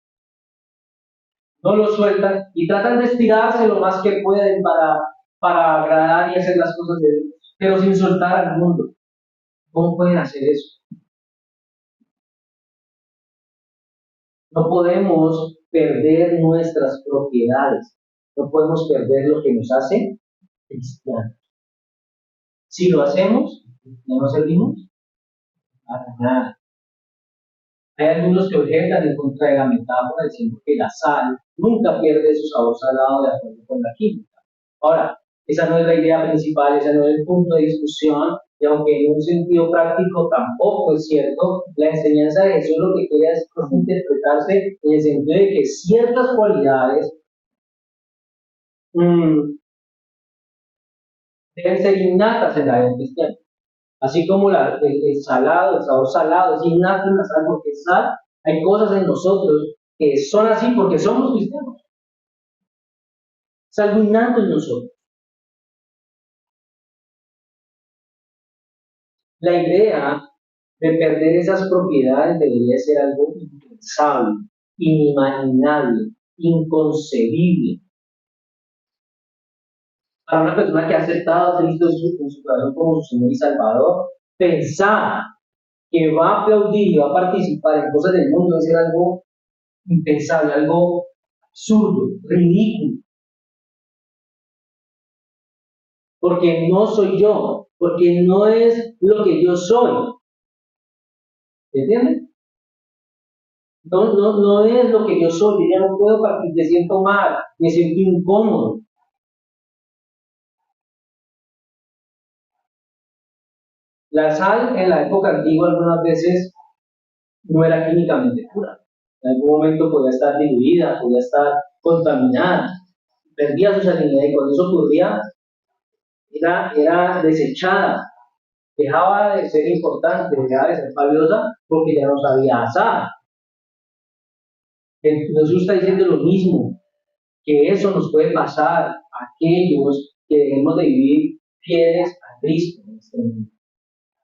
No lo sueltan y tratan de estirarse lo más que pueden para agradar y hacer las cosas de Dios, pero sin soltar al mundo. ¿Cómo pueden hacer eso? No podemos perder nuestras propiedades, no podemos perder lo que nos hace cristianos. Si lo hacemos, no nos servimos para nada. Hay algunos que objetan en contra de la metáfora diciendo que la sal nunca pierde su sabor salado de acuerdo con la química. Ahora, esa no es la idea principal, ese no es el punto de discusión, y aunque en un sentido práctico tampoco es cierto, la enseñanza de Jesús lo que quiere es interpretarse en el sentido de que ciertas cualidades deben ser innatas en la vida cristiana. Así como el salado, el sabor salado es innato en la sal porque es sal, hay cosas en nosotros que son así porque somos cristianos. Es algo innato en nosotros. La idea de perder esas propiedades debería ser algo impensable, inimaginable, inconcebible. Para una persona que ha aceptado a Cristo en su corazón como su Señor y Salvador, pensar que va a aplaudir y va a participar en cosas del mundo debe ser algo impensable, algo absurdo, ridículo. Porque no soy yo, porque no es lo que yo soy. ¿Entienden? No es lo que yo soy, yo ya no puedo partir, me siento mal, me siento incómodo. La sal en la época antigua algunas veces no era químicamente pura. En algún momento podía estar diluida, podía estar contaminada, perdía su salinidad y cuando eso ocurría era desechada, dejaba de ser importante, dejaba de ser valiosa porque ya no sabía asar. Jesús está diciendo lo mismo, que eso nos puede pasar a aquellos que dejemos de vivir fieles a Cristo en este mundo,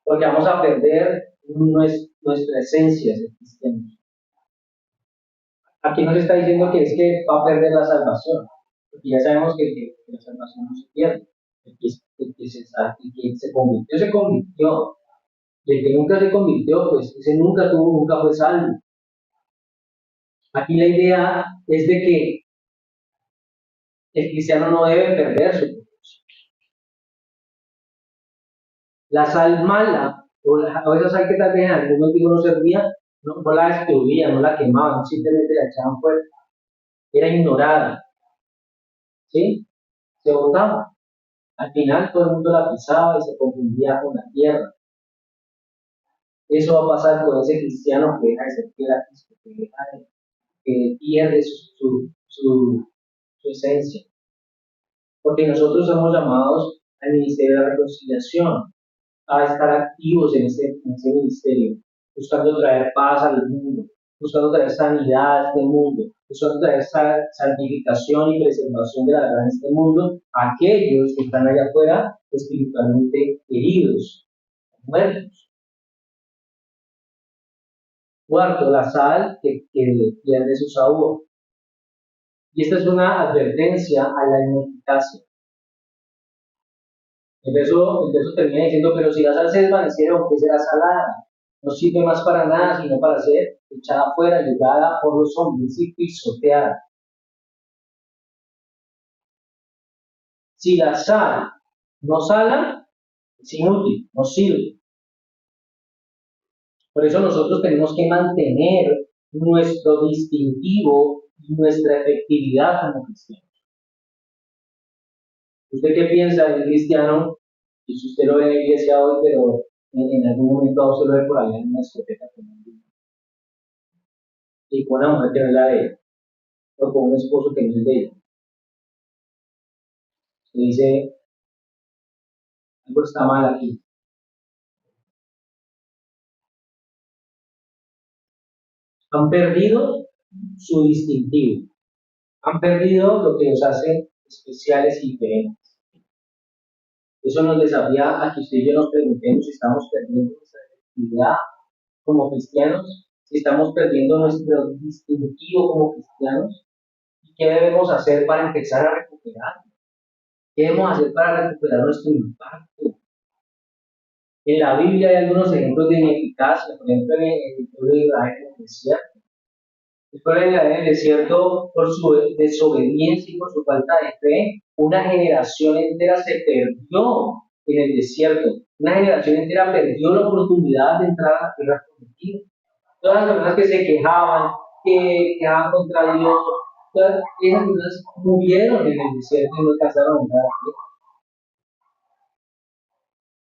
porque vamos a perder nuestra esencia de cristianos. Aquí nos está diciendo que es que va a perder la salvación. Porque ya sabemos que la salvación no se pierde. El que se convirtió, se convirtió. Y el que nunca se convirtió, pues ese nunca fue salvo. Aquí la idea es de que el cristiano no debe perder su propósito. La sal mala, o esa sal que tal vez en algún motivo no servía, no la destruían, no la quemaban, simplemente la echaban fuera. Era ignorada, ¿sí? Se botaba. Al final todo el mundo la pisaba y se confundía con la tierra. Eso va a pasar con ese cristiano que deja de ser fiel a Cristo, que pierde su esencia. Porque nosotros somos llamados al ministerio de la reconciliación, a estar activos en ese ministerio, buscando traer paz al mundo, buscando traer sanidad a este mundo, buscando traer santificación y preservación de la verdad en este mundo, a aquellos que están allá afuera espiritualmente heridos, muertos. Cuarto, la sal que pierde su sabor. Y esta es una advertencia a la ineficacia. El verso termina diciendo, pero si la sal se desvaneciera, aunque será salada, no sirve más para nada, sino para ser echada afuera, llevada por los hombres y pisoteada. Si la sal no sala, es inútil, no sirve. Por eso nosotros tenemos que mantener nuestro distintivo y nuestra efectividad como cristianos. ¿Usted qué piensa del cristiano? Y si usted lo ve en la iglesia hoy, pero en algún momento a usted lo ve por allá en una discoteca y con una mujer que no es la de él, o con un esposo que no es de ella. Se dice, algo está mal aquí. Han perdido su distintivo. Han perdido lo que los hace especiales y diferentes. Eso nos desafía a que usted y yo nos preguntemos si estamos perdiendo nuestra identidad como cristianos, si estamos perdiendo nuestro distintivo como cristianos, y qué debemos hacer para empezar a recuperar. ¿Qué debemos hacer para recuperar nuestro impacto? En la Biblia hay algunos ejemplos de ineficacia, por ejemplo, en el pueblo de Israel en el desierto. El pueblo de Israel en el desierto, por su desobediencia y por su falta de fe, una generación entera se perdió en el desierto. Una generación entera perdió la oportunidad de entrar a la tierra prometida. Todas las personas que se quejaban, que quejaban contra Dios, todas esas personas murieron en el desierto y no alcanzaron a entrar a la tierra.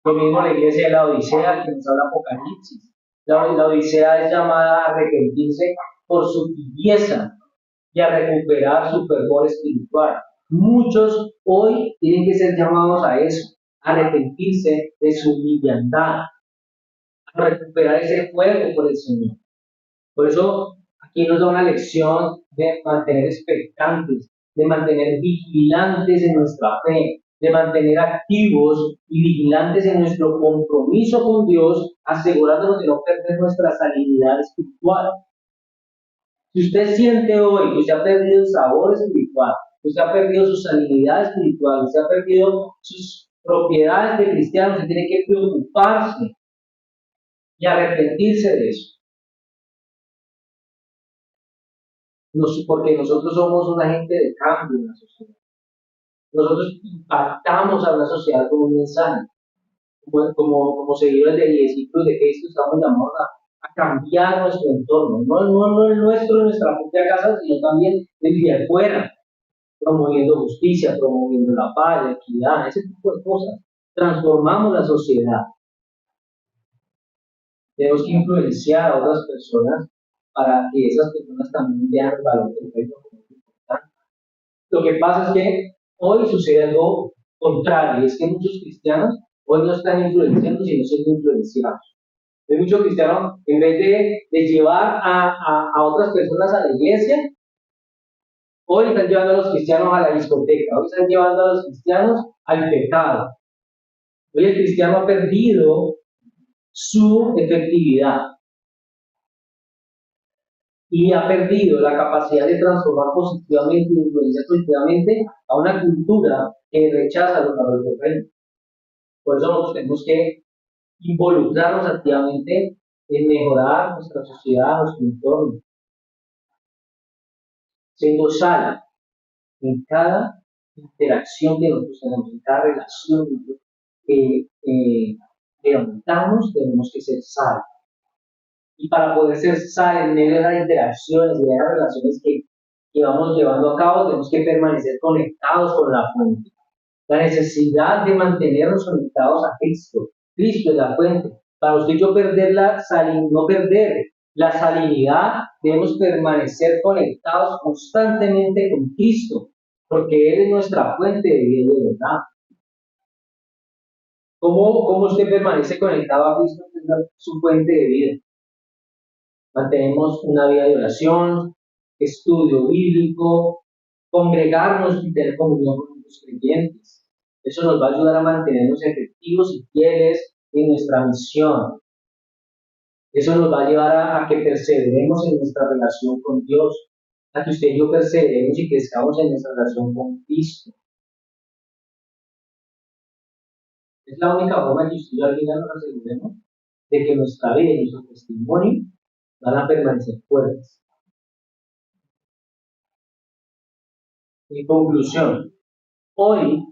Lo mismo la iglesia de la Odisea, que nos habla Apocalipsis. La Odisea es llamada a arrepentirse por su tibieza y a recuperar su fervor espiritual. Muchos hoy tienen que ser llamados a eso, a arrepentirse de su liviandad, a recuperar ese fuego por el Señor. Por eso aquí nos da una lección de mantener expectantes, de mantener vigilantes en nuestra fe, de mantener activos y vigilantes en nuestro compromiso con Dios, asegurándonos de no perder nuestra sanidad espiritual. Si usted siente hoy que usted ha perdido el sabor espiritual, que usted ha perdido su sanidad espiritual, usted ha perdido sus propiedades de cristiano, usted tiene que preocuparse y arrepentirse de eso. Porque nosotros somos un agente de cambio en la sociedad. Nosotros impactamos a la sociedad con un mensaje. Como seguidores de discípulos de Cristo, estamos llamados a cambiar nuestro entorno. No el nuestro, en nuestra propia casa, sino también desde afuera, promoviendo justicia, promoviendo la paz, la equidad, ese tipo de cosas. Transformamos la sociedad. Tenemos que influenciar a otras personas para que esas personas también vean el valor del reino como importante. Lo que pasa es que hoy sucede algo contrario, es que muchos cristianos hoy no están influenciando, sino siendo influenciados. Hay muchos cristianos, en vez de llevar a otras personas a la iglesia, hoy están llevando a los cristianos a la discoteca, hoy están llevando a los cristianos al pecado. Hoy el cristiano ha perdido su efectividad. y ha perdido la capacidad de transformar positivamente y influenciar positivamente a una cultura que rechaza los valores del reino. Por eso nosotros tenemos que involucrarnos activamente en mejorar nuestra sociedad, nuestro entorno, siendo sal en cada interacción que nosotros tenemos, en cada relación que levantamos, tenemos que ser sal. Y para poder ser sal en medio de las interacciones y de las relaciones que vamos llevando a cabo, tenemos que permanecer conectados con la fuente. La necesidad de mantenernos conectados a Cristo. Cristo es la fuente. Para usted y yo perder no perder la salinidad, debemos permanecer conectados constantemente con Cristo, porque Él es nuestra fuente de vida y de verdad. ¿Cómo usted permanece conectado a Cristo? Es su fuente de vida. Mantenemos una vida de oración, estudio bíblico, congregarnos y tener comunión con los creyentes. Eso nos va a ayudar a mantenernos efectivos y fieles en nuestra misión. Eso nos va a llevar a que perseveremos en nuestra relación con Dios, a que usted y yo perseveremos y crezcamos en nuestra relación con Cristo. Es la única forma que usted y yo al final nos aseguremos de que nuestra vida y nuestro testimonio van a permanecer fuertes. En conclusión, hoy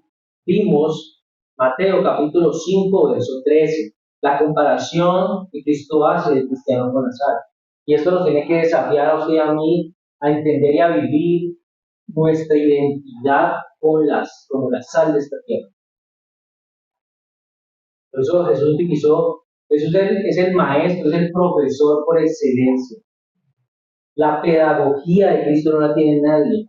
vimos Mateo capítulo 5, verso 13, la comparación que Cristo hace del cristiano con la sal. Y esto nos tiene que desafiar a usted y a mí a entender y a vivir nuestra identidad como la sal de esta tierra. Por eso Jesús es el maestro, es el profesor por excelencia. La pedagogía de Cristo no la tiene nadie.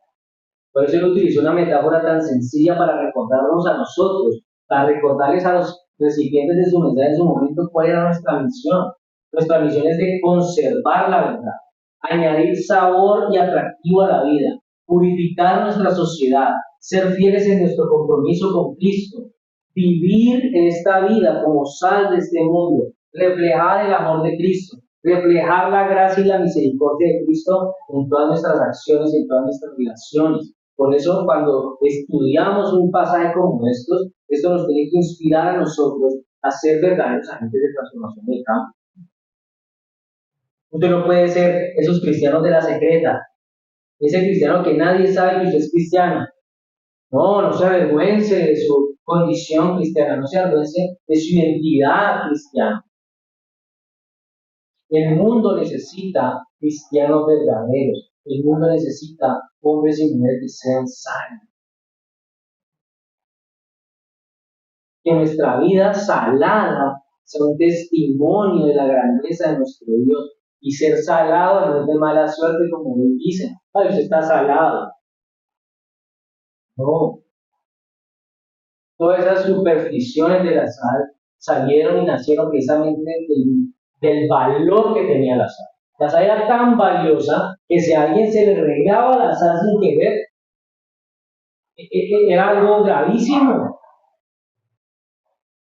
Por eso él utilizó una metáfora tan sencilla para recordarnos a nosotros, para recordarles a los recipientes de su mensaje en su momento cuál era nuestra misión. Nuestra misión es de conservar la verdad, añadir sabor y atractivo a la vida, purificar nuestra sociedad, ser fieles en nuestro compromiso con Cristo, vivir en esta vida como sal de este mundo, reflejar el amor de Cristo, reflejar la gracia y la misericordia de Cristo en todas nuestras acciones y en todas nuestras relaciones. Por eso, cuando estudiamos un pasaje como estos, esto nos tiene que inspirar a nosotros a ser verdaderos agentes de transformación del campo. Usted no puede ser esos cristianos de la secreta, ese cristiano que nadie sabe que usted es cristiano. No se avergüence de su condición cristiana, no se avergüence de su identidad cristiana. El mundo necesita cristianos verdaderos. El mundo necesita hombres y mujeres que sean sanos. Que nuestra vida salada sea un testimonio de la grandeza de nuestro Dios. Y ser salado no es de mala suerte, como hoy dicen. Ay, usted está salado. No. Todas esas supersticiones de la sal salieron y nacieron precisamente del valor que tenía la sal. La sal era tan valiosa que si a alguien se le regaba la sal sin querer, era algo gravísimo.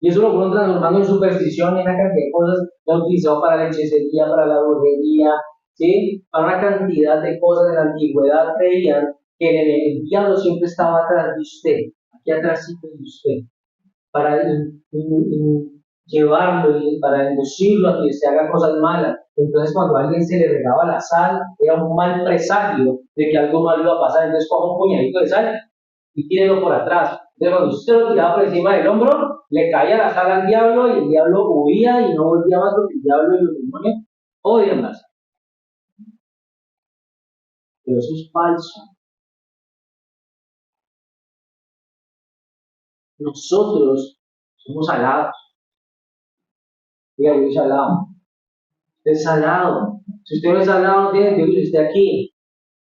Y eso lo fueron transformando en superstición, en una cantidad de cosas. Lo utilizado para la hechicería, para la brujería, ¿sí? Para una cantidad de cosas. En la antigüedad creían que el diablo siempre estaba atrás de usted, aquí atrás de usted, para llevarlo y para inducirlo a que se haga cosas malas. Entonces, cuando a alguien se le regaba la sal, era un mal presagio de que algo malo iba a pasar. Entonces, coja un puñadito de sal y tírelo por atrás. Entonces, cuando usted lo tiraba por encima del hombro, le caía la sal al diablo y el diablo huía y no volvía más porque el diablo y los demonios odian la sal. Pero eso es falso. Nosotros somos salados. Diga, yo soy salado. Usted es salado. Si usted no es salado, no tiene que vivir usted aquí.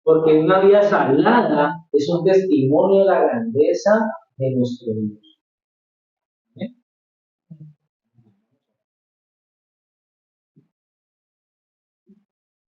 Porque una vida salada es un testimonio de la grandeza de nuestro Dios.